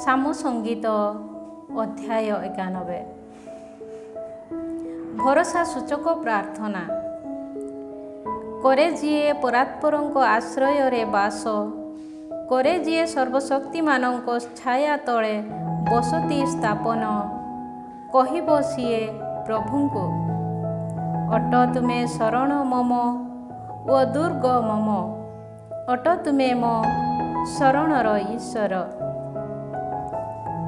ସାମ ସଙ୍ଗୀତ ଅଧ୍ୟାୟ 91। ଭରସା ସୂଚକ ପ୍ରାର୍ଥନା। କରେ ଯିଏ ପରାତ୍ପରଙ୍କ ଆଶ୍ରୟରେ ବାସ, କରେ ଯିଏ ସର୍ବଶକ୍ତିମାନଙ୍କ ଛାୟା ତଳେ ବସତି ସ୍ଥାପନ, କହିବ ସିଏ ପ୍ରଭୁଙ୍କୁ, ଅଟ ତୁମେ ଶରଣ ମମ ଓ ଦୁର୍ଗ ମମ, ଅଟ ତୁମେ ମୋ ଶରଣର ଈଶ୍ୱର।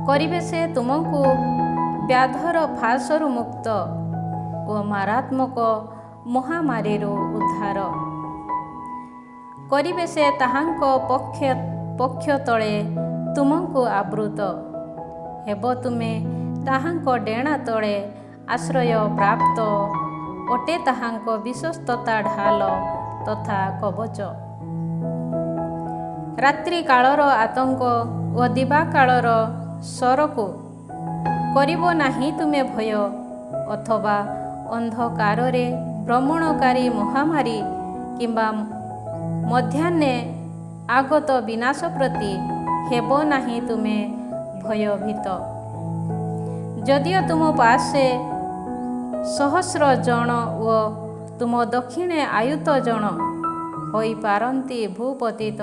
କରିବେ ସେ ତୁମକୁ ବ୍ୟାଧର ଫାଶରୁ ମୁକ୍ତ ଓ ମାରାତ୍ମକ ମହାମାରୀରୁ ଉଦ୍ଧାର। କରିବେ ସେ ତାହାଙ୍କ ପକ୍ଷ ତଳେ ତୁମକୁ ଆବୃତ, ହେବ ତୁମେ ତାହାଙ୍କ ଡେଣା ତଳେ ଆଶ୍ରୟ ପ୍ରାପ୍ତ, ଅଟେ ତାହାଙ୍କ ବିଶ୍ୱସ୍ତତା ଢାଲ ତଥା କବଚ। ରାତ୍ରି କାଳର ଆତଙ୍କ ଓ ଦିବାକାଳର ଶରକୁ କରିବ ନାହିଁ ତୁମେ ଭୟ, ଅଥବା ଅନ୍ଧକାରରେ ଭ୍ରମଣକାରୀ ମହାମାରୀ କିମ୍ବା ମଧ୍ୟାହ୍ନେ ଆଗତ ବିନାଶ ପ୍ରତି ହେବ ନାହିଁ ତୁମେ ଭୟଭୀତ। ଯଦିଓ ତୁମ ପାର୍ଶ୍ୱେ 1,000 ଜଣ ଓ ତୁମ ଦକ୍ଷିଣେ ଆୟୁତ ଜଣ ହୋଇପାରନ୍ତି ଭୂପତିତ,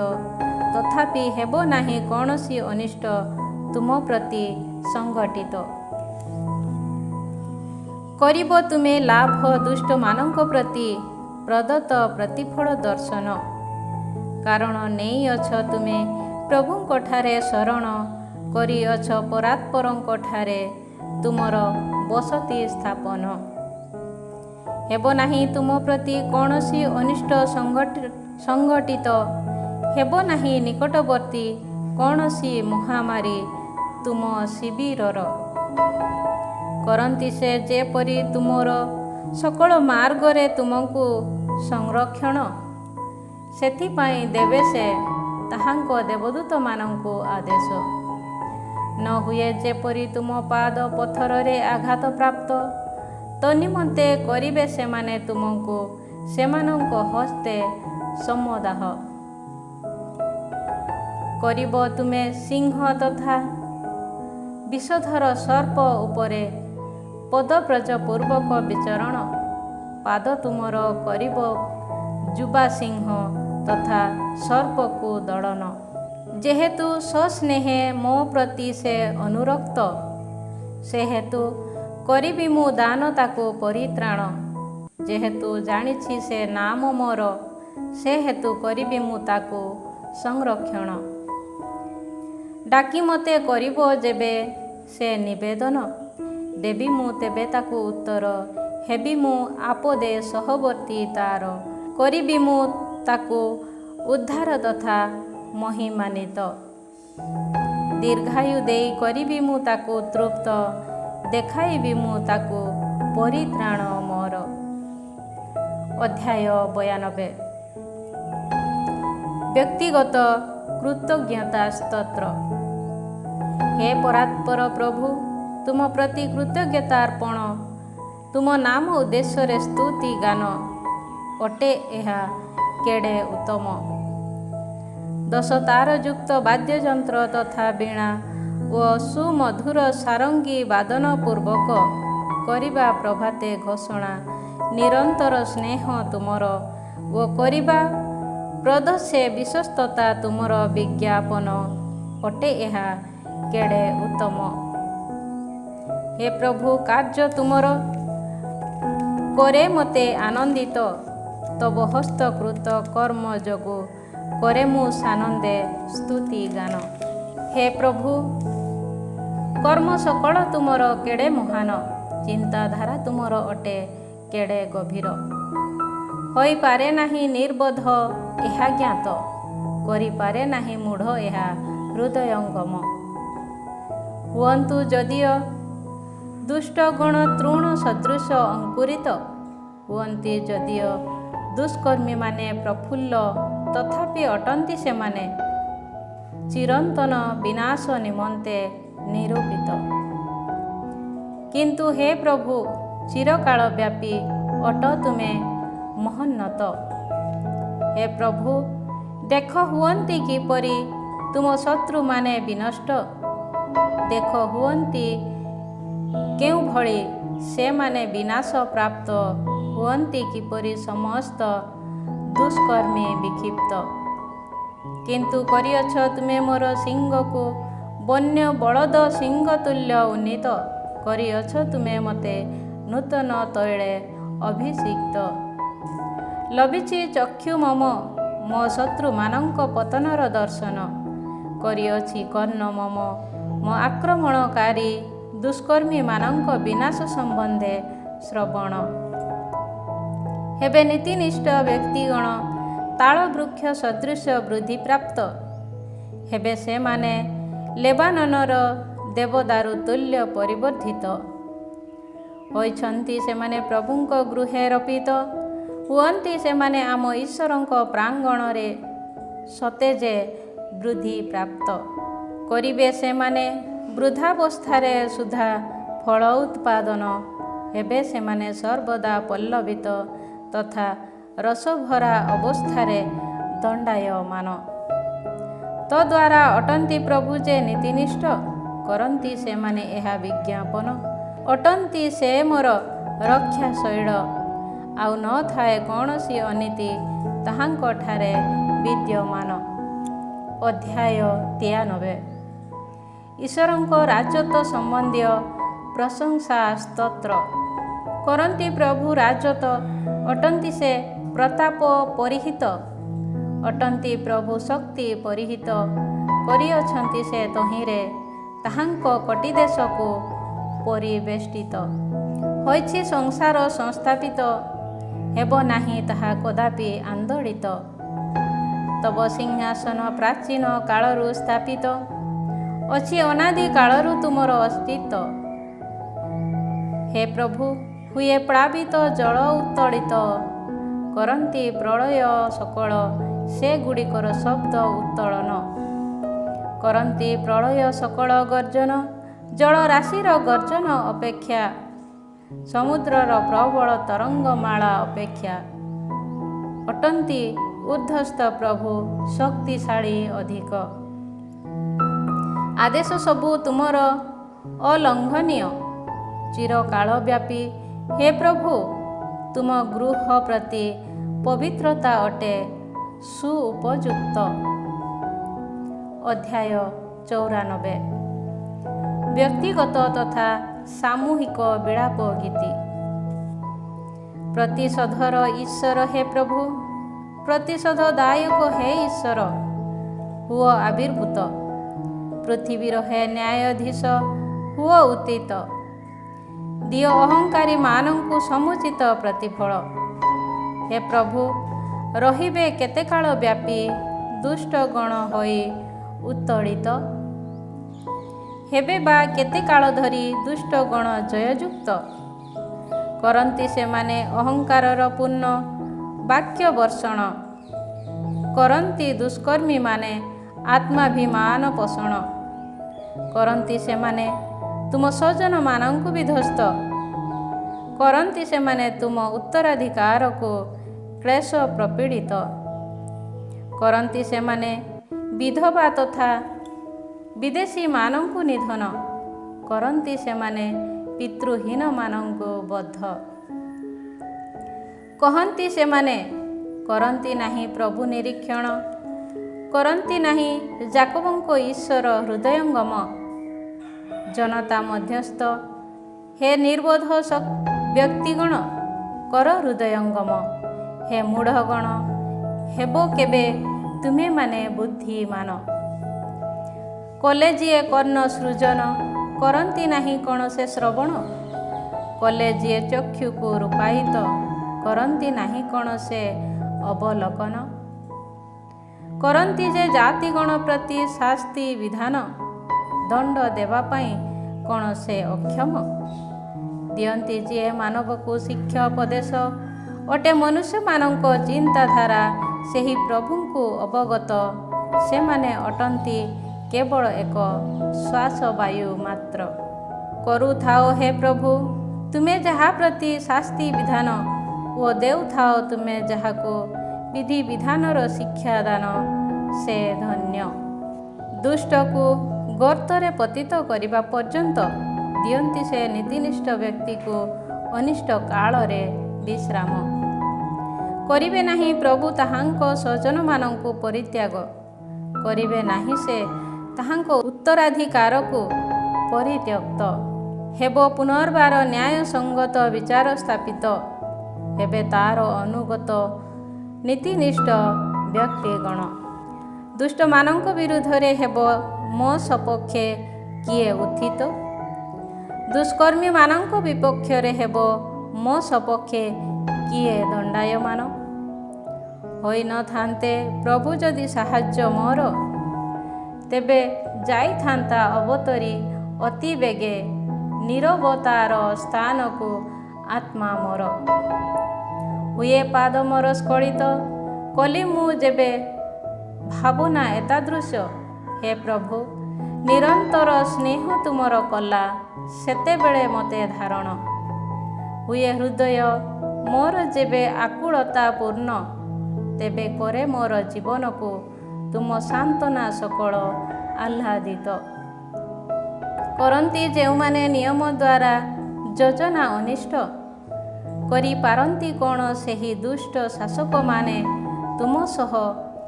ତଥାପି ହେବ ନାହିଁ କୌଣସି ଅନିଷ୍ଟ ତୁମ ପ୍ରତି ସଂଘଟିତ। କରିବ ତୁମେ ଲାଭ ଦୁଷ୍ଟମାନଙ୍କ ପ୍ରତି ପ୍ରଦତ୍ତ ପ୍ରତିଫଳ ଦର୍ଶନ, କାରଣ ନେଇଅଛ ତୁମେ ପ୍ରଭୁଙ୍କଠାରେ ଶରଣ, କରିଅଛ ପରାତ୍ପରଙ୍କଠାରେ ତୁମର ବସତି ସ୍ଥାପନ। ହେବ ନାହିଁ ତୁମ ପ୍ରତି କୌଣସି ଅନିଷ୍ଟ ସଂଘଟିତ, ହେବ ନାହିଁ ନିକଟବର୍ତ୍ତୀ କୌଣସି ମହାମାରୀ ତୁମ ଶିବିରର। କରନ୍ତି ସେ ଯେପରି ତୁମର ସକଳ ମାର୍ଗରେ ତୁମକୁ ସଂରକ୍ଷଣ, ସେଥିପାଇଁ ଦେବେ ସେ ତାହାଙ୍କ ଦେବଦୂତମାନଙ୍କୁ ଆଦେଶ। ନ ହୁଏ ଯେପରି ତୁମ ପାଦ ପଥରରେ ଆଘାତ ପ୍ରାପ୍ତ, ତନ୍ନିମନ୍ତେ କରିବେ ସେମାନେ ତୁମକୁ ସେମାନଙ୍କ ହସ୍ତେ ସମଦାହ। କରିବ ତୁମେ ସିଂହ ତଥା ବିଷଧର ସର୍ପ ଉପରେ ପଦବ୍ରଜ ପୂର୍ବକ ବିଚରଣ, ପାଦ ତୁମର କରିବ ଯୁବା ସିଂହ ତଥା ସର୍ପକୁ ଦଳନ। ଯେହେତୁ ସସ୍ନେହେ ମୋ ପ୍ରତି ସେ ଅନୁରକ୍ତ, ସେହେତୁ କରିବି ମୁଁ ଦାନ ତାକୁ ପରିତ୍ରାଣ। ଯେହେତୁ ଜାଣିଛି ସେ ନାମ ମୋର, ସେହେତୁ କରିବି ମୁଁ ତାକୁ ସଂରକ୍ଷଣ। ଡାକି ମୋତେ କରିବ ଯେବେ ସେ ନିବେଦନ, ଦେବି ମୁଁ ତେବେ ତାକୁ ଉତ୍ତର, ହେବି ମୁଁ ଆପଦେ ସହବର୍ତ୍ତୀ ତାର। କରିବି ମୁଁ ତାକୁ ଉଦ୍ଧାର ତଥା ମହିମାନ୍ୱିତ, ଦୀର୍ଘାୟୁ ଦେଇ କରିବି ମୁଁ ତାକୁ ତୃପ୍ତ, ଦେଖାଇବି ମୁଁ ତାକୁ ପରିତ୍ରାଣ ମୋର। ଅଧ୍ୟାୟ 92। ବ୍ୟକ୍ତିଗତ କୃତଜ୍ଞତା ସ୍ତୋତ୍ର। ହେ ପରାତ୍ପର ପ୍ରଭୁ, ତୁମ ପ୍ରତି କୃତଜ୍ଞତାର୍ପଣ, ତୁମ ନାମ ଉଦ୍ଦେଶ୍ୟରେ ସ୍ତୁତି ଗାନ, ଅଟେ ଏହା କେଡ଼େ ଉତ୍ତମ। 10 ତାରଯୁକ୍ତ ବାଦ୍ୟଯନ୍ତ୍ର ତଥା ବୀଣା ଓ ସୁମଧୁର ସାରଙ୍ଗୀ ବାଦନ ପୂର୍ବକ କରିବା ପ୍ରଭାତେ ଘୋଷଣା, ନିରନ୍ତର ସ୍ନେହ ତୁମର ଓ କରିବା ପ୍ରଦୋଷେ ବିଶ୍ୱସ୍ତତା ତୁମର ବିଜ୍ଞାପନ, ଅଟେ ଏହା କେଡ଼େ ଉତ୍ତମ। ହେ ପ୍ରଭୁ, କାର୍ଯ୍ୟ ତୁମର କରେ ମୋତେ ଆନନ୍ଦିତ, ତବ ହସ୍ତକୃତ କର୍ମ ଯୋଗୁ କରେ ମୁଁ ସାନନ୍ଦେ ସ୍ତୁତି ଗାନ। ହେ ପ୍ରଭୁ, କର୍ମ ସକଳ ତୁମର କେଡ଼େ ମହାନ, ଚିନ୍ତାଧାରା ତୁମର ଅଟେ କେଡ଼େ ଗଭୀର। ହୋଇପାରେ ନାହିଁ ନିର୍ବୋଧ ଏହା ଜ୍ଞାତ, କରିପାରେ ନାହିଁ ମୂଢ଼ ଏହା ହୃଦୟଙ୍ଗମ। ହୁଅନ୍ତୁ ଯଦିଓ ଦୁଷ୍ଟଗଣ ତୃଣ ସଦୃଶ ଅଙ୍କୁରିତ, ହୁଅନ୍ତି ଯଦିଓ ଦୁଷ୍କର୍ମୀମାନେ ପ୍ରଫୁଲ୍ଲ, ତଥାପି ଅଟନ୍ତି ସେମାନେ ଚିରନ୍ତନ ବିନାଶ ନିମନ୍ତେ ନିରୂପିତ। କିନ୍ତୁ ହେ ପ୍ରଭୁ, ଚିରକାଳ ବ୍ୟାପୀ ଅଟ ତୁମେ ମହୋନ୍ନତ। ହେ ପ୍ରଭୁ, ଦେଖ ହୁଅନ୍ତି କିପରି ତୁମ ଶତ୍ରୁମାନେ ବିନଷ୍ଟ, ଦେଖ ହୁଅନ୍ତି କେଉଁଭଳି ସେମାନେ ବିନାଶ ପ୍ରାପ୍ତ ହୁଅନ୍ତି, କିପରି ସମସ୍ତ ଦୁଷ୍କର୍ମୀ ବିକ୍ଷିପ୍ତ। କିନ୍ତୁ କରିଅଛ ତୁମେ ମୋର ସିଂହକୁ ବନ୍ୟ ବଳଦ ସିଂହ ତୁଲ୍ୟ ଉନ୍ନୀତ, କରିଅଛ ତୁମେ ମୋତେ ନୂତନ ତୈଳେ ଅଭିଷିକ୍ତ। ଲଭିଛି ଚକ୍ଷୁ ମମ ମୋ ଶତ୍ରୁମାନଙ୍କ ପତନର ଦର୍ଶନ, କରିଅଛି କର୍ଣ୍ଣ ମମ ମୋ ଆକ୍ରମଣକାରୀ ଦୁଷ୍କର୍ମୀମାନଙ୍କ ବିନାଶ ସମ୍ବନ୍ଧେ ଶ୍ରବଣ। ହେବେ ନୀତିନିଷ୍ଠ ବ୍ୟକ୍ତିଗଣ ତାଳ ବୃକ୍ଷ ସଦୃଶ ବୃଦ୍ଧିପ୍ରାପ୍ତ, ହେବେ ସେମାନେ ଲେବାନନର ଦେବଦାରୁ ତୁଲ୍ୟ ପରିବର୍ଦ୍ଧିତ। ହୋଇଛନ୍ତି ସେମାନେ ପ୍ରଭୁଙ୍କ ଗୃହେ ରୋପିତ, ହୁଅନ୍ତି ସେମାନେ ଆମ ଈଶ୍ୱରଙ୍କ ପ୍ରାଙ୍ଗଣରେ ସତେଜ ବୃଦ୍ଧି ପ୍ରାପ୍ତ। କରିବେ ସେମାନେ ବୃଦ୍ଧାବସ୍ଥାରେ ସୁଦ୍ଧା ଫଳ ଉତ୍ପାଦନ, ହେବେ ସେମାନେ ସର୍ବଦା ପଲ୍ଲବିତ ତଥା ରସଭରା ଅବସ୍ଥାରେ ଦଣ୍ଡାୟମାନ। ତଦ୍ୱାରା ଅଟନ୍ତି ପ୍ରଭୁ ଯେ ନୀତିନିଷ୍ଠ, କରନ୍ତି ସେମାନେ ଏହା ବିଜ୍ଞାପନ। ଅଟନ୍ତି ସେ ମୋର ରକ୍ଷାଶୈଳ, ଆଉ ନଥାଏ କୌଣସି ଅନୀତି ତାହାଙ୍କଠାରେ ବିଦ୍ୟମାନ। ଅଧ୍ୟାୟ 93। ଈଶ୍ୱରଙ୍କ ରାଜତ୍ୱ ସମ୍ବନ୍ଧୀୟ ପ୍ରଶଂସା ସ୍ତୋତ୍ର। କରନ୍ତି ପ୍ରଭୁ ରାଜତ୍ୱ, ଅଟନ୍ତି ସେ ପ୍ରତାପ ପରିହିତ, ଅଟନ୍ତି ପ୍ରଭୁ ଶକ୍ତି ପରିହିତ, କରିଅଛନ୍ତି ସେ ତହିଁରେ ତାହାଙ୍କ କଟିଦେଶକୁ ପରିବେଷ୍ଟିତ। ହୋଇଛି ସଂସାର ସଂସ୍ଥାପିତ, ହେବ ନାହିଁ ତାହା କଦାପି ଆନ୍ଦୋଳିତ। ତବ ସିଂହାସନ ପ୍ରାଚୀନ କାଳରୁ ସ୍ଥାପିତ, ଅଛି ଅନାଦି କାଳରୁ ତୁମର ଅସ୍ତିତ୍ୱ। ହେ ପ୍ରଭୁ, ହୁଏ ପ୍ଳାବିତ ଜଳ ଉତ୍ତୋଳିତ, କରନ୍ତି ପ୍ରଳୟ ସକଳ ସେଗୁଡ଼ିକର ଶବ୍ଦ ଉତ୍ତୋଳନ। କରନ୍ତି ପ୍ରଳୟ ସକଳ ଗର୍ଜନ, ଜଳରାଶିର ଗର୍ଜନ ଅପେକ୍ଷା, ସମୁଦ୍ରର ପ୍ରବଳ ତରଙ୍ଗମାଳା ଅପେକ୍ଷା। ଅଟନ୍ତି ଊର୍ଦ୍ଧ୍ୱସ୍ଥ ପ୍ରଭୁ ଶକ୍ତିଶାଳୀ ଅଧିକ। ଆଦେଶ ସବୁ ତୁମର ଅଲଙ୍ଘନୀୟ, ଚିରକାଳବ୍ୟାପୀ। ହେ ପ୍ରଭୁ, ତୁମ ଗୃହ ପ୍ରତି ପବିତ୍ରତା ଅଟେ ସୁଉପଯୁକ୍ତ। ଅଧ୍ୟାୟ 94। ବ୍ୟକ୍ତିଗତ ତଥା ସାମୂହିକ ବିଳାପ ଗୀତି। ପ୍ରତିଶୋଧର ଈଶ୍ୱର ହେ ପ୍ରଭୁ, ପ୍ରତିଶୋଧ ଦାୟକ ହେ ଈଶ୍ୱର, ହୁଅ ଆବିର୍ଭୂତ। ପୃଥିବୀର ହେ ନ୍ୟାୟାଧୀଶ, ହୁଅ ଉତ୍ଥିତ। ଦିଅ ଅହଙ୍କାରୀମାନଙ୍କୁ ସମୁଚିତ ପ୍ରତିଫଳ। ହେ ପ୍ରଭୁ, ରହିବେ କେତେକାଳ ବ୍ୟାପୀ ଦୁଷ୍ଟଗଣ ହୋଇ ଉତ୍ତୋଳିତ? ହେବେ ବା କେତେ କାଳ ଧରି ଦୁଷ୍ଟଗଣ ଜୟଯୁକ୍ତ? କରନ୍ତି ସେମାନେ ଅହଙ୍କାରର ପୂର୍ଣ୍ଣ ବାକ୍ୟ ବର୍ଷଣ, କରନ୍ତି ଦୁଷ୍କର୍ମୀମାନେ ଆତ୍ମାଭିମାନ ପୋଷଣ। କରନ୍ତି ସେମାନେ ତୁମ ସ୍ୱଜନମାନଙ୍କୁ ବିଧ୍ୱସ୍ତ, କରନ୍ତି ସେମାନେ ତୁମ ଉତ୍ତରାଧିକାରକୁ କ୍ଲେଶ ପ୍ରପୀଡ଼ିତ। କରନ୍ତି ସେମାନେ ବିଧବା ତଥା ବିଦେଶୀମାନଙ୍କୁ ନିଧନ, କରନ୍ତି ସେମାନେ ପିତୃହୀନମାନଙ୍କୁ ବଦ୍ଧ। କହନ୍ତି ସେମାନେ, କରନ୍ତି ନାହିଁ ପ୍ରଭୁ ନିରୀକ୍ଷଣ, କରନ୍ତି ନାହିଁ ଯାକୋବଙ୍କ ଈଶ୍ୱର ହୃଦୟଙ୍ଗମ। ଜନତା ମଧ୍ୟସ୍ଥ, ହେ ନିର୍ବୋଧ ବ୍ୟକ୍ତିଗଣ, କର ହୃଦୟଙ୍ଗମ। ହେ ମୂଢ଼ଗଣ, ହେବ କେବେ ତୁମେମାନେ ବୁଦ୍ଧିମାନ? କଲେ ଯିଏ କର୍ଣ୍ଣ ସୃଜନ, କରନ୍ତି ନାହିଁ କ'ଣ ସେ ଶ୍ରବଣ? କଲେ ଯିଏ ଚକ୍ଷୁକୁ ରୂପାୟିତ, କରନ୍ତି ନାହିଁ କ'ଣ ସେ ଅବଲୋକନ? କରନ୍ତି ଯେ ଜାତିଗଣ ପ୍ରତି ଶାସ୍ତି ବିଧାନ, ଦଣ୍ଡ ଦେବା ପାଇଁ କ'ଣ ସେ ଅକ୍ଷମ? ଦିଅନ୍ତି ଯିଏ ମାନବକୁ ଶିକ୍ଷା ଉପଦେଶ, ଅଟେ ମନୁଷ୍ୟମାନଙ୍କ ଚିନ୍ତାଧାରା ସେହି ପ୍ରଭୁଙ୍କୁ ଅବଗତ। ସେମାନେ ଅଟନ୍ତି କେବଳ ଏକ ଶ୍ୱାସବାୟୁ ମାତ୍ର। କରୁଥାଅ ହେ ପ୍ରଭୁ ତୁମେ ଯାହା ପ୍ରତି ଶାସ୍ତି ବିଧାନ, ଓ ଦେଉଥାଅ ତୁମେ ଯାହାକୁ ବିଧିବିଧାନର ଶିକ୍ଷାଦାନ, ସେ ଧନ୍ୟ। ଦୁଷ୍ଟକୁ ଗର୍ତ୍ତରେ ପତିତ କରିବା ପର୍ଯ୍ୟନ୍ତ ଦିଅନ୍ତି ସେ ନୀତିନିଷ୍ଠ ବ୍ୟକ୍ତିକୁ ଅନିଷ୍ଟ କାଳରେ ବିଶ୍ରାମ। କରିବେ ନାହିଁ ପ୍ରଭୁ ତାହାଙ୍କ ସ୍ୱଜନମାନଙ୍କୁ ପରିତ୍ୟାଗ, କରିବେ ନାହିଁ ସେ ତାହାଙ୍କ ଉତ୍ତରାଧିକାରକୁ ପରିତ୍ୟକ୍ତ। ହେବ ପୁନର୍ବାର ନ୍ୟାୟସଙ୍ଗତ ବିଚାର ସ୍ଥାପିତ, ହେବେ ତାର ଅନୁଗତ ନୀତିନିଷ୍ଠ ବ୍ୟକ୍ତିଗଣ। ଦୁଷ୍ଟମାନଙ୍କ ବିରୁଦ୍ଧରେ ହେବ ମୋ ସପକ୍ଷେ କିଏ ଉତ୍ଥିତ? ଦୁଷ୍କର୍ମୀମାନଙ୍କ ବିପକ୍ଷରେ ହେବ ମୋ ସପକ୍ଷେ କିଏ ଦଣ୍ଡାୟମାନ? ହୋଇନଥାନ୍ତେ ପ୍ରଭୁ ଯଦି ସାହାଯ୍ୟ ମୋର, ତେବେ ଯାଇଥାନ୍ତା ଅବତରି ଅତି ବେଗେ ନୀରବତାର ସ୍ଥାନକୁ ଆତ୍ମା ମୋର। ହୁଏ ପାଦ ମୋର ସ୍ଖଳିତ, କଲି ମୁଁ ଯେବେ ଭାବନା ଏତାଦୃଶ, ହେ ପ୍ରଭୁ ନିରନ୍ତର ସ୍ନେହ ତୁମର କଲା ସେତେବେଳେ ମୋତେ ଧାରଣ। ହୁଏ ହୃଦୟ ମୋର ଯେବେ ଆକୁଳତା ପୂର୍ଣ୍ଣ, ତେବେ କରେ ମୋର ଜୀବନକୁ ତୁମ ସାନ୍ତ୍ୱନା ସକଳ ଆହ୍ଲାଦିତ। କରନ୍ତି ଯେଉଁମାନେ ନିୟମ ଦ୍ୱାରା ଯୋଜନା ଅନିଷ୍ଟ, କରିପାରନ୍ତି କ'ଣ ସେହି ଦୁଷ୍ଟ ଶାସକମାନେ ତୁମ ସହ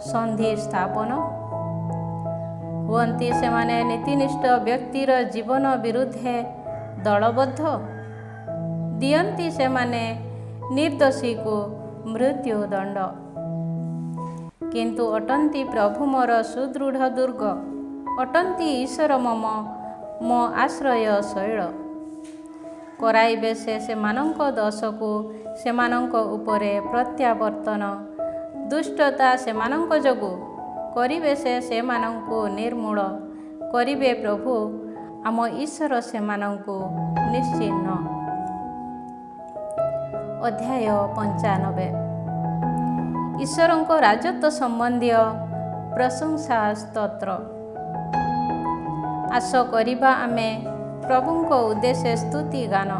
ସନ୍ଧି ସ୍ଥାପନ? ହୁଅନ୍ତି ସେମାନେ ନୀତିନିଷ୍ଠ ବ୍ୟକ୍ତିର ଜୀବନ ବିରୁଦ୍ଧେ ଦଳବଦ୍ଧ, ଦିଅନ୍ତି ସେମାନେ ନିର୍ଦ୍ଦୋଷୀକୁ ମୃତ୍ୟୁଦଣ୍ଡ। କିନ୍ତୁ ଅଟନ୍ତି ପ୍ରଭୁ ମୋର ସୁଦୃଢ଼ ଦୁର୍ଗ, ଅଟନ୍ତି ଈଶ୍ୱର ମୋ ଆଶ୍ରୟ ଶୈଳ। କରାଇବେ ସେ ସେମାନଙ୍କ ଦୋଷକୁ ସେମାନଙ୍କ ଉପରେ ପ୍ରତ୍ୟାବର୍ତ୍ତନ, ଦୁଷ୍ଟତା ସେମାନଙ୍କ ଯୋଗୁଁ କରିବେ ସେ ସେମାନଙ୍କୁ ନିର୍ମୂଳ। କରିବେ ପ୍ରଭୁ ଆମ ଈଶ୍ୱର ସେମାନଙ୍କୁ ନିଶ୍ଚିହ୍ନ। ଅଧ୍ୟାୟ 95। ଈଶ୍ୱରଙ୍କ ରାଜତ୍ୱ ସମ୍ବନ୍ଧୀୟ ପ୍ରଶଂସା ସ୍ତୋତ୍ର। ଆସ କରିବା ଆମେ ପ୍ରଭୁଙ୍କ ଉଦ୍ଦେଶ୍ୟ ସ୍ତୁତି ଗାନ,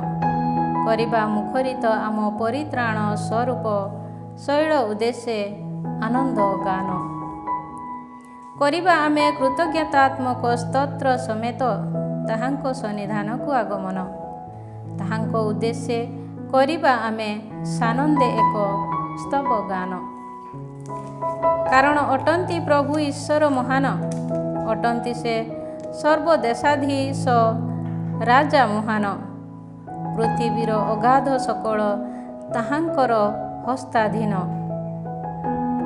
କରିବା ମୁଖରିତ ଆମ ପରିତ୍ରାଣ ସ୍ୱରୂପ ଶୈଳ ଉଦ୍ଦେଶ୍ୟ ଆନନ୍ଦ ଗାନ। କରିବା ଆମେ କୃତଜ୍ଞତାତ୍ମକ ସ୍ତୋତ୍ର ସମେତ ତାହାଙ୍କ ସନ୍ନିଧାନକୁ ଆଗମନ, ତାହାଙ୍କ ଉଦ୍ଦେଶ୍ୟ କରିବା ଆମେ ସାନନ୍ଦେ ଏକ ସ୍ତବ ଗାନ। କାରଣ ଅଟନ୍ତି ପ୍ରଭୁ ଈଶ୍ୱର ମହାନ, ଅଟନ୍ତି ସେ ସର୍ବଦେଶାଧୀଶ ରାଜା ମହାନ। ପୃଥିବୀର ଅଗାଧ ସକଳ ତାହାଙ୍କର ହସ୍ତାଧୀନ,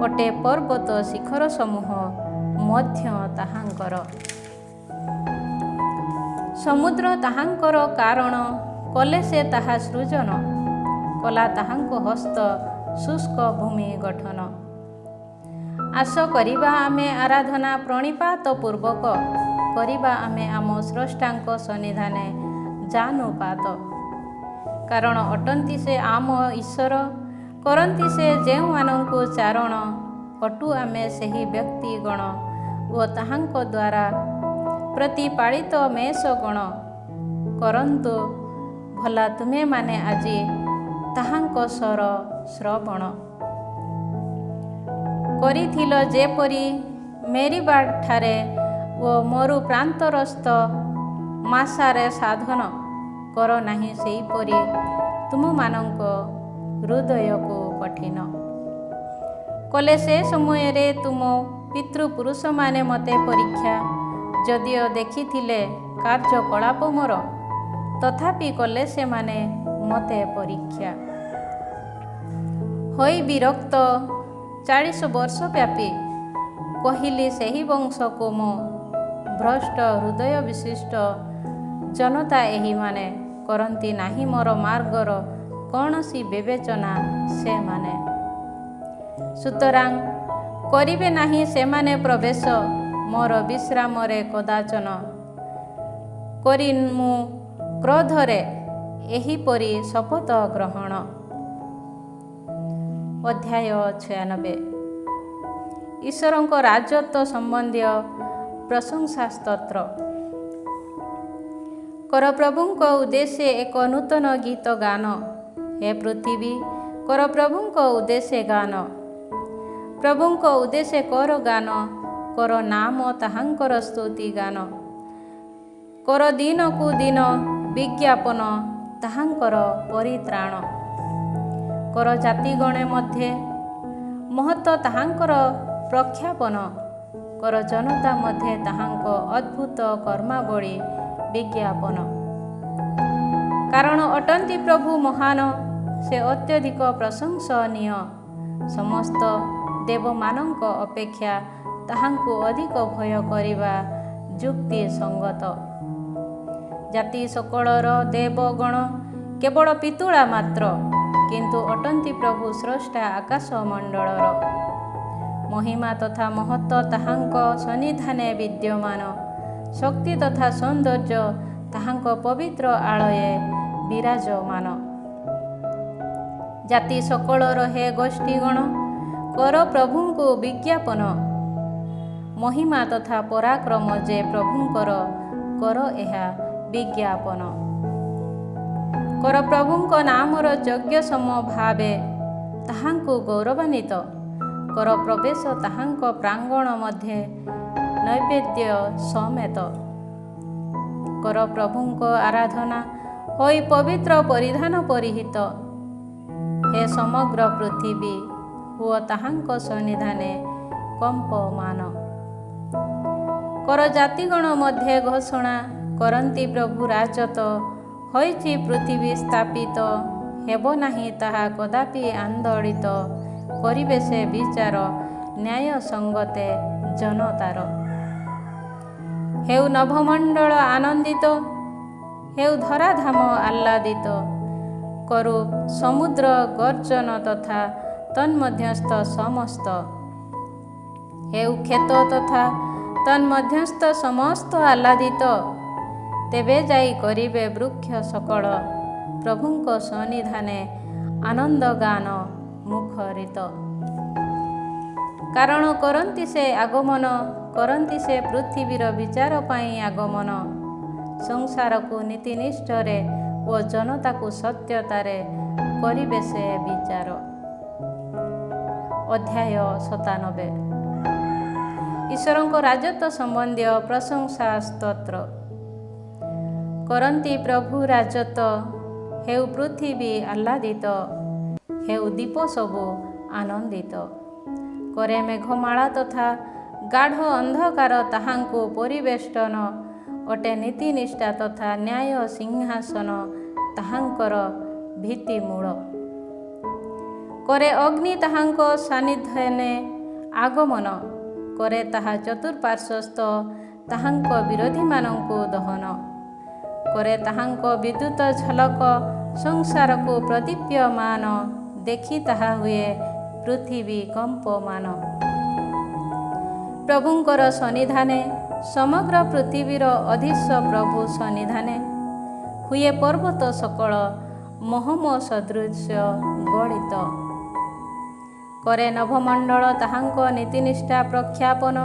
ଅଟେ ପର୍ବତ ଶିଖର ସମୂହ ମଧ୍ୟ ତାହାଙ୍କର। ସମୁଦ୍ର ତାହାଙ୍କର କାରଣ, କଲେ ସେ ତାହା ସୃଜନ, କଲା ତାହାଙ୍କ ହସ୍ତ ଶୁଷ୍କ ଭୂମି ଗଠନ। ଆସ କରିବା ଆମେ ଆରାଧନା ପ୍ରଣିପାତ ପୂର୍ବକ, କରିବା ଆମେ ଆମ ସ୍ରଷ୍ଟାଙ୍କ ସନ୍ନିଧାନେ ଜାନୁପାତ। କାରଣ ଅଟନ୍ତି ସେ ଆମ ଈଶ୍ୱର, କରନ୍ତି ସେ ଯେଉଁମାନଙ୍କୁ ଚାରଣ। ଅଟୁ ଆମେ ସେହି ବ୍ୟକ୍ତିଗଣ ଓ ତାହାଙ୍କ ଦ୍ୱାରା ପ୍ରତିପାଳିତ ମେଷଗଣ। କରନ୍ତୁ ଭଲା ତୁମେମାନେ ଆଜି ତାହାଙ୍କ ସ୍ୱର ଶ୍ରବଣ। କରିଥିଲ ଯେପରି ମେରିବାଠାରେ ଓ ମରୁ ପ୍ରାନ୍ତରସ୍ଥ ମାସାରେ ସାଧନ, କର ନାହିଁ ସେହିପରି ତୁମମାନଙ୍କ ହୃଦୟକୁ କଠିନ। କଲେ ସେ ସମୟରେ ତୁମ ପିତୃପୁରୁଷମାନେ ମୋତେ ପରୀକ୍ଷା, ଯଦିଓ ଦେଖିଥିଲେ କାର୍ଯ୍ୟକଳାପ ମୋର, ତଥାପି କଲେ ସେମାନେ ମୋତେ ପରୀକ୍ଷା। ହୋଇ ବିରକ୍ତ 40 ବର୍ଷ ବ୍ୟାପୀ, କହିଲି ସେହି ବଂଶକୁ ମୁଁ, ଭ୍ରଷ୍ଟ ହୃଦୟ ବିଶିଷ୍ଟ ଜନତା ଏହିମାନେ। କରନ୍ତି ନାହିଁ ମୋର ମାର୍ଗର କୌଣସି ବିବେଚନା ସେମାନେ। ସୁତରାଂ କରିବେ ନାହିଁ ସେମାନେ ପ୍ରବେଶ ମୋର ବିଶ୍ରାମରେ କଦାଚନ। କରି ମୁଁ କ୍ରୋଧରେ ଏହିପରି ଶପଥ ଗ୍ରହଣ। ଅଧ୍ୟାୟ 96। ଈଶ୍ୱରଙ୍କ ରାଜତ୍ୱ ସମ୍ବନ୍ଧୀୟ ପ୍ରଶଂସା ସ୍ତୋତ୍ର। କର ପ୍ରଭୁଙ୍କ ଉଦ୍ଦେଶ୍ୟ ଏକ ନୂତନ ଗୀତ ଗାନ, ହେ ପୃଥିବୀ କର ପ୍ରଭୁଙ୍କ ଉଦ୍ଦେଶ୍ୟ ଗାନ। ପ୍ରଭୁଙ୍କ ଉଦ୍ଦେଶ୍ୟ କର ଗାନ, କର ନାମ ତାହାଙ୍କର ସ୍ତୁତି ଗାନ। କର ଦିନକୁ ଦିନ ବିଜ୍ଞାପନ ତାହାଙ୍କର ପରିତ୍ରାଣ। କର ଜାତିଗଣେ ମଧ୍ୟରେ ମହତ୍ତ୍ୱ ତାହାଙ୍କର ପ୍ରଖ୍ୟାପନ। କର ଜନତା ମଧ୍ୟରେ ତାହାଙ୍କ ଅଦ୍ଭୁତ କର୍ମାବଳୀ ବିଜ୍ଞାପନ। କାରଣ ଅଟନ୍ତି ପ୍ରଭୁ ମହାନ, ସେ ଅତ୍ୟଧିକ ପ୍ରଶଂସନୀୟ। ସମସ୍ତ ଦେବମାନଙ୍କ ଅପେକ୍ଷା ତାହାଙ୍କୁ ଅଧିକ ଭୟ କରିବା ଯୁକ୍ତି ସଙ୍ଗତ। ଜାତି ସକଳର ଦେବଗଣ କେବଳ ପିତୁଳା ମାତ୍ର, କିନ୍ତୁ ଅଟନ୍ତି ପ୍ରଭୁ ସ୍ରଷ୍ଟା ଆକାଶମଣ୍ଡଳର। ମହିମା ତଥା ମହତ୍ତ୍ୱ ତାହାଙ୍କ ସନ୍ନିଧାନେ ବିଦ୍ୟମାନ। ଶକ୍ତି ତଥା ସୌନ୍ଦର୍ଯ୍ୟ ତାହାଙ୍କ ପବିତ୍ର ଆଳये ବିରାଜମାନ। ଜାତି ସକଳର ହେ ଗୋଷ୍ଠୀଗଣ, କର ପ୍ରଭୁଙ୍କୁ ବିଜ୍ଞାପନ। ମହିମା ତଥା ପରାକ୍ରମ ଯେ ପ୍ରଭୁଙ୍କର, କର ଏହା ବିଜ୍ଞାପନ। କର ପ୍ରଭୁଙ୍କ ନାମର ଯଜ୍ଞ ସମ ଭାବେ ତାହାଙ୍କୁ ଗୌରବାନ୍ୱିତ। କର ପ୍ରବେଶ ତାହାଙ୍କ ପ୍ରାଙ୍ଗଣ ମଧ୍ୟରେ ନୈବେଦ୍ୟ ସମେତ। କର ପ୍ରଭୁଙ୍କ ଆରାଧନା ହୋଇ ପବିତ୍ର ପରିଧାନ ପରିହିତ। ହେ ସମଗ୍ର ପୃଥିବୀ, ହୁଅ ତାହାଙ୍କ ସନ୍ନିଧାନେ କମ୍ପମାନ। କର ଜାତିଗଣ ମଧ୍ୟରେ ଘୋଷଣା, କରନ୍ତି ପ୍ରଭୁ ରାଜତ। ହୋଇଛି ପୃଥିବୀ ସ୍ଥାପିତ, ହେବ ନାହିଁ ତାହା କଦାପି ଆନ୍ଦୋଳିତ। କରିବେ ସେ ବିଚାର, ନ୍ୟାୟ ସଙ୍ଗତେ ଜନତାର। ହେଉ ନଭମଣ୍ଡଳ ଆନନ୍ଦିତ, ହେଉ ଧରାଧାମ ଆହ୍ଲାଦିତ। କରୁ ସମୁଦ୍ର ଗର୍ଜନ ତଥା ତନ୍ମଧ୍ୟସ୍ଥ ସମସ୍ତ। ହେଉ କ୍ଷେତ ତଥା ତନ୍ମଧ୍ୟସ୍ଥ ସମସ୍ତ ଆହ୍ଲାଦିତ। ତେବେ ଯାଇ କରିବେ ବୃକ୍ଷ ସକଳ, ପ୍ରଭୁଙ୍କ ସନ୍ନିଧାନେ ଆନନ୍ଦଗାନ ମୁଖରିତ। କାରଣ କରନ୍ତି ସେ ଆଗମନ, କରନ୍ତି ସେ ପୃଥିବୀର ବିଚାର ପାଇଁ ଆଗମନ। ସଂସାରକୁ ନୀତିନିଷ୍ଠରେ ଓ ଜନତାକୁ ସତ୍ୟତାରେ କରିବେ ସେ ବିଚାର। ଅଧ୍ୟାୟ 97। ଈଶ୍ୱରଙ୍କ ରାଜତ୍ୱ ସମ୍ବନ୍ଧୀୟ ପ୍ରଶଂସା ସ୍ତୋତ୍ର। କରନ୍ତି ପ୍ରଭୁ ରାଜତ୍ୱ, ହେଉ ପୃଥିବୀ ଆହ୍ଲାଦିତ। ହେଉ ଦ୍ୱୀପ ସବୁ ଆନନ୍ଦିତ। କରେ ମେଘମାଳା ତଥା ଗାଢ଼ ଅନ୍ଧକାର ତାହାଙ୍କୁ ପରିବେଷ୍ଟନ। ଅଟେ ନୀତିନିଷ୍ଠା ତଥା ନ୍ୟାୟ ସିଂହାସନ ତାହାଙ୍କର ଭିତ୍ତିମୂଳ। କରେ ଅଗ୍ନି ତାହାଙ୍କ ସାନ୍ନିଧ୍ୟନେ ଆଗମନ। କରେ ତାହା ଚତୁଃପାର୍ଶ୍ୱସ୍ଥ ତାହାଙ୍କ ବିରୋଧୀମାନଙ୍କୁ ଦହନ। କରେ ତାହାଙ୍କ ବିଦ୍ୟୁତ ଝଲକ ସଂସାରକୁ ପ୍ରଦୀପ୍ୟମାନ। ଦେଖି ତାହା ହୁଏ ପୃଥିବୀ କମ୍ପମାନ। ପ୍ରଭୁଙ୍କର ସନ୍ନିଧାନେ ସମଗ୍ର ପୃଥିବୀର ଅଧୀଶ ପ୍ରଭୁ ସନ୍ନିଧାନେ ହୁଏ ପର୍ବତ ସକଳ ମହମ ସଦୃଶ ଗଳିତ। କରେ ନଭମଣ୍ଡଳ ତାହାଙ୍କ ନୀତିନିଷ୍ଠା ପ୍ରଖ୍ୟାପନ।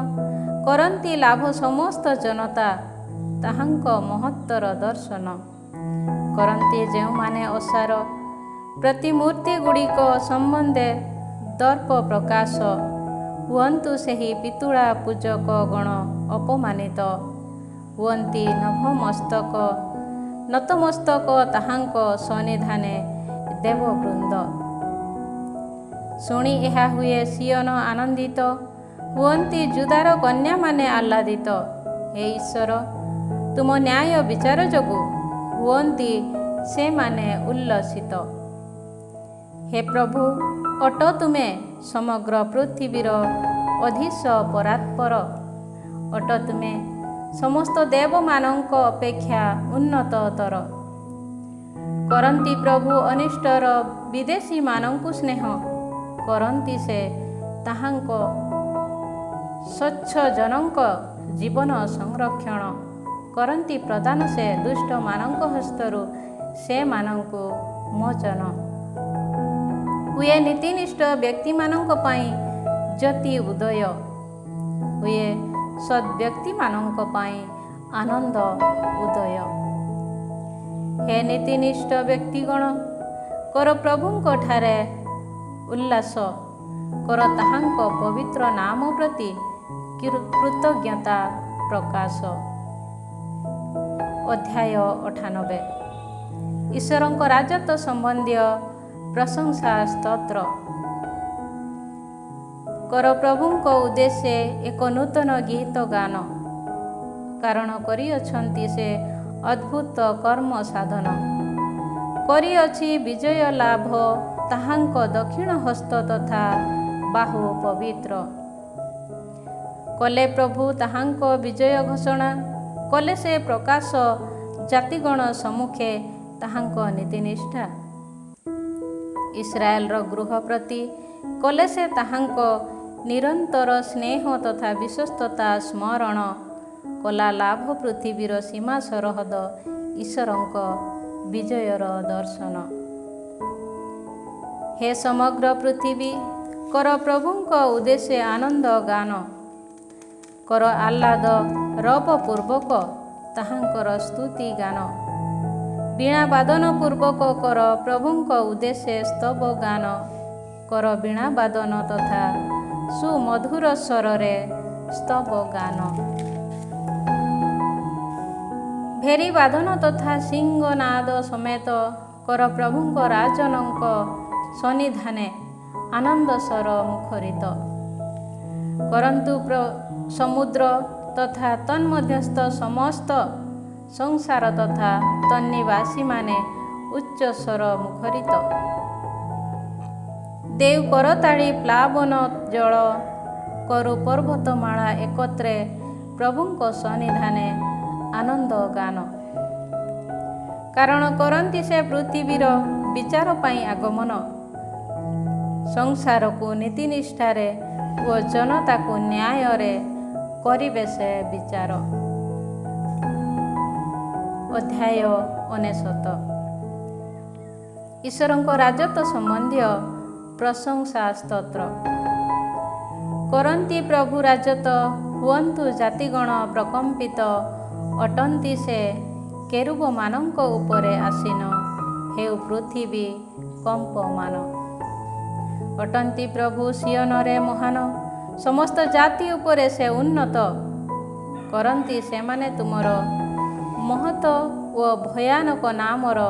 କରନ୍ତି ଲାଭ ସମସ୍ତ ଜନତା ତାହାଙ୍କ ମହତ୍ତ୍ୱର ଦର୍ଶନ। କରନ୍ତି ଯେଉଁମାନେ ଅସାର ପ୍ରତିମୂର୍ତ୍ତି ଗୁଡ଼ିକ ସମ୍ବନ୍ଧେ ଦର୍ପ ପ୍ରକାଶ। ହୁଅନ୍ତୁ ସେହି ପିତୁଳା ପୂଜକ ଗଣ ଅପମାନିତ। ହୁଅନ୍ତି ନତମସ୍ତକ ତାହାଙ୍କ ସନ୍ନିଧାନେ ଦେବବୃନ୍ଦ। ଶୁଣି ଏହା ହୁଏ ସିୟନ ଆନନ୍ଦିତ। ହୁଅନ୍ତି ଯୁଦାର କନ୍ୟାମାନେ ଆହ୍ଲାଦିତ। ହେ ଈଶ୍ୱର, ତୁମ ନ୍ୟାୟ ବିଚାର ଯୋଗୁଁ ହୁଅନ୍ତି ସେମାନେ ଉଲ୍ଲସିତ। ହେ ପ୍ରଭୁ, ଅଟ ତୁମେ ସମଗ୍ର ପୃଥିବୀର ଅଧୀଶ ପରାତ୍ପର। ଅଟ ତୁମେ ସମସ୍ତ ଦେବମାନଙ୍କ ଅପେକ୍ଷା ଉନ୍ନତତର। କରନ୍ତି ପ୍ରଭୁ ଅନିଷ୍ଟର ବିଦେଶୀମାନଙ୍କୁ ସ୍ନେହ। କରନ୍ତି ସେ ତାହାଙ୍କ ସ୍ୱଚ୍ଛଜନଙ୍କ ଜୀବନ ସଂରକ୍ଷଣ। କରନ୍ତି ପ୍ରଦାନ ସେ ଦୁଷ୍ଟମାନଙ୍କ ହସ୍ତରୁ ସେମାନଙ୍କୁ ମୋଚନ। ହୁଏ ନୀତିନିଷ୍ଠ ବ୍ୟକ୍ତିମାନଙ୍କ ପାଇଁ ଜ୍ୟୋତି ଉଦୟ। ହୁଏ ସଦ୍ବ୍ୟକ୍ତିମାନଙ୍କ ପାଇଁ ଆନନ୍ଦ ଉଦୟ। ହେ ନୀତିନିଷ୍ଠ ବ୍ୟକ୍ତିଗଣ, କର ପ୍ରଭୁଙ୍କ ଠାରେ ଉଲ୍ଲାସ। କର ତାହାଙ୍କ ପବିତ୍ର ନାମ ପ୍ରତି କୃତଜ୍ଞତା ପ୍ରକାଶ। ଅଧ୍ୟାୟ 98। ଈଶ୍ୱରଙ୍କ ରାଜତ୍ୱ ସମ୍ବନ୍ଧୀୟ ପ୍ରଶଂସା ସ୍ତୋତ୍ର। କର ପ୍ରଭୁଙ୍କ ଉଦ୍ଦେଶ୍ୟ ଏକ ନୂତନ ଗୀତ ଗାନ, କାରଣ କରିଅଛନ୍ତି ସେ ଅଦ୍ଭୁତ କର୍ମ ସାଧନ। କରିଅଛି ବିଜୟ ଲାଭ ତାହାଙ୍କ ଦକ୍ଷିଣ ହସ୍ତ ତଥା ବାହୁ ପବିତ୍ର। କଲେ ପ୍ରଭୁ ତାହାଙ୍କ ବିଜୟ ଘୋଷଣା, କଲେ ସେ ପ୍ରକାଶ ଜାତିଗଣ ସମ୍ମୁଖେ ତାହାଙ୍କ ନୀତିନିଷ୍ଠା। ଇସ୍ରାଏଲର ଗୃହ ପ୍ରତି କଲେ ସେ ତାହାଙ୍କ ନିରନ୍ତର ସ୍ନେହ ତଥା ବିଶ୍ୱସ୍ତତା ସ୍ମରଣ। କଲା ଲାଭ ପୃଥିବୀର ସୀମା ସରହଦ ଈଶ୍ୱରଙ୍କ ବିଜୟର ଦର୍ଶନ। ହେ ସମଗ୍ର ପୃଥିବୀ, କର ପ୍ରଭୁଙ୍କ ଉଦ୍ଦେଶ୍ୟ ଆନନ୍ଦ ଗାନ। କର ଆହ୍ଲାଦ ରବ ପୂର୍ବକ ତାହାଙ୍କର ସ୍ତୁତି ଗାନ। ବୀଣା ବାଦନ ପୂର୍ବକ କର ପ୍ରଭୁଙ୍କ ଉଦ୍ଦେଶ୍ୟ ସ୍ତବ ଗାନ। କର ବୀଣା ବାଦନ ତଥା ସୁମଧୁର ସ୍ୱରରେ ସ୍ତବ ଗାନ। ଭେରୀ ବାଦନ ତଥା ସିଂହନାଦ ସମେତ କର ପ୍ରଭୁଙ୍କ ରାଜନଙ୍କ ସନ୍ନିଧାନେ ଆନନ୍ଦ ସ୍ୱର ମୁଖରିତ। କରନ୍ତୁ ସମୁଦ୍ର ତଥା ତନ୍ମଧ୍ୟସ୍ଥ ସମସ୍ତ ସଂସାର ତଥା ତନ୍ନିବାସୀମାନେ ଉଚ୍ଚ ସ୍ୱର ମୁଖରିତ। ଦେଉ କରତାଳି ପ୍ଲାବନ ଜଳ, କରୁ ପର୍ବତମାଳା ଏକତ୍ରେ ପ୍ରଭୁଙ୍କ ସନ୍ନିଧାନେ ଆନନ୍ଦ ଗାନ। କାରଣ କରନ୍ତି ସେ ପୃଥିବୀର ବିଚାର ପାଇଁ ଆଗମନ। ସଂସାରକୁ ନୀତିନିଷ୍ଠାରେ ଓ ଜନତାକୁ ନ୍ୟାୟରେ କରିବେ ସେ ବିଚାର। ଅଧ୍ୟାୟ 99। ଈଶ୍ୱରଙ୍କ ରାଜତ୍ୱ ସମ୍ବନ୍ଧୀୟ ପ୍ରଶଂସା ସ୍ତୋତ୍ର। କରନ୍ତି ପ୍ରଭୁ ରାଜତ୍ୱ, ହୁଅନ୍ତୁ ଜାତିଗଣ ପ୍ରକମ୍ପିତ। ଅଟନ୍ତି ସେ କେରୁବମାନଙ୍କ ଉପରେ ଆସୀନ, ହେଉ ପୃଥିବୀ କମ୍ପମାନ। ଅଟନ୍ତି ପ୍ରଭୁ ସିୟନରେ ମହାନ, ସମସ୍ତ ଜାତି ଉପରେ ସେ ଉନ୍ନତ। କରନ୍ତି ସେମାନେ ତୁମର ମହତ ଓ ଭୟାନକ ନାମର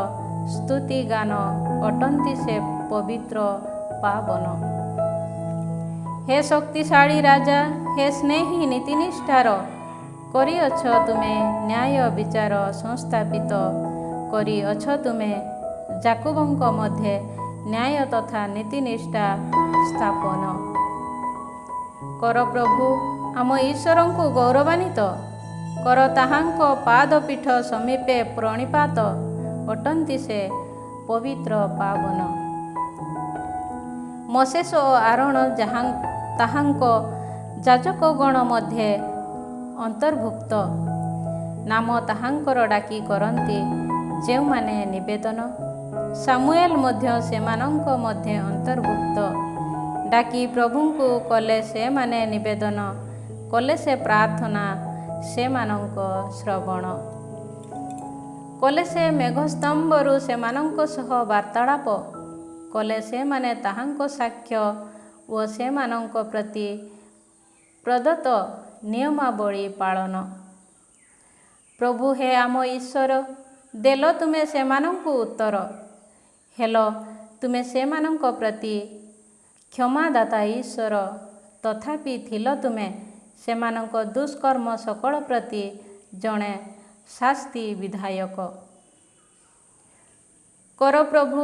ସ୍ତୁତି ଗାନ। ଅଟନ୍ତି ସେ ପବିତ୍ର ପାବନ। ହେ ଶକ୍ତିଶାଳୀ ରାଜା, ହେ ସ୍ନେହୀ ନୀତିନିଷ୍ଠାର, କରିଅଛ ତୁମେ ନ୍ୟାୟ ବିଚାର ସଂସ୍ଥାପିତ। କରିଅଛ ତୁମେ ଯାକୋବଙ୍କ ମଧ୍ୟରେ ନ୍ୟାୟ ତଥା ନୀତିନିଷ୍ଠା ସ୍ଥାପନ। କର ପ୍ରଭୁ ଆମ ଈଶ୍ୱରଙ୍କୁ ଗୌରବାନ୍ୱିତ। କର ତାହାଙ୍କ ପାଦପୀଠ ସମୀପେ ପ୍ରଣିପାତ। ଅଟନ୍ତି ସେ ପବିତ୍ର ପାବନ। ମୋଶେସ ଓ ଆରୋନ ତାହାଙ୍କ ଯାଜକଗଣ ମଧ୍ୟରେ ଅନ୍ତର୍ଭୁକ୍ତ। ନାମ ତାହାଙ୍କର ଡାକି କରନ୍ତି ଯେଉଁମାନେ ନିବେଦନ। ସାମୁଏଲ ମଧ୍ୟ ସେମାନଙ୍କ ମଧ୍ୟରେ ଅନ୍ତର୍ଭୁକ୍ତ। ଡାକି ପ୍ରଭୁଙ୍କୁ କଲେ ସେମାନେ ନିବେଦନ। କଲେ ସେ ପ୍ରାର୍ଥନା ସେମାନଙ୍କ ଶ୍ରବଣ। କଲେ ସେ ମେଘସ୍ତମ୍ଭରୁ ସେମାନଙ୍କ ସହ ବାର୍ତ୍ତାଳାପ। କଲେ ସେମାନେ ତାହାଙ୍କ ସାକ୍ଷ୍ୟ ଓ ସେମାନଙ୍କ ପ୍ରତି ପ୍ରଦତ୍ତ ନିୟମାବଳୀ ପାଳନ। ପ୍ରଭୁ ହେ ଆମ ଈଶ୍ୱର, ଦେଲ ତୁମେ ସେମାନଙ୍କୁ ଉତ୍ତର। ହେଲ ତୁମେ ସେମାନଙ୍କ ପ୍ରତି କ୍ଷମାଦାତା ଈଶ୍ୱର। ତଥାପି ଥିଲ ତୁମେ ସେମାନଙ୍କ ଦୁଷ୍କର୍ମ ସକଳ ପ୍ରତି ଜଣେ ଶାସ୍ତି ବିଧାୟକ। କର ପ୍ରଭୁ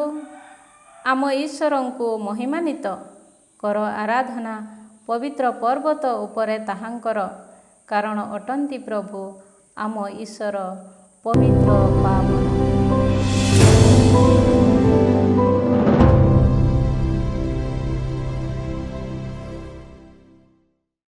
ଆମ ଈଶ୍ୱରଙ୍କୁ ମହିମାନ୍ୱିତ। କର ଆରାଧନା ପବିତ୍ର ପର୍ବତ ଉପରେ ତାହାଙ୍କର, କାରଣ ଅଟନ୍ତି ପ୍ରଭୁ ଆମ ଈଶ୍ୱର ପବିତ୍ର ପାବନ।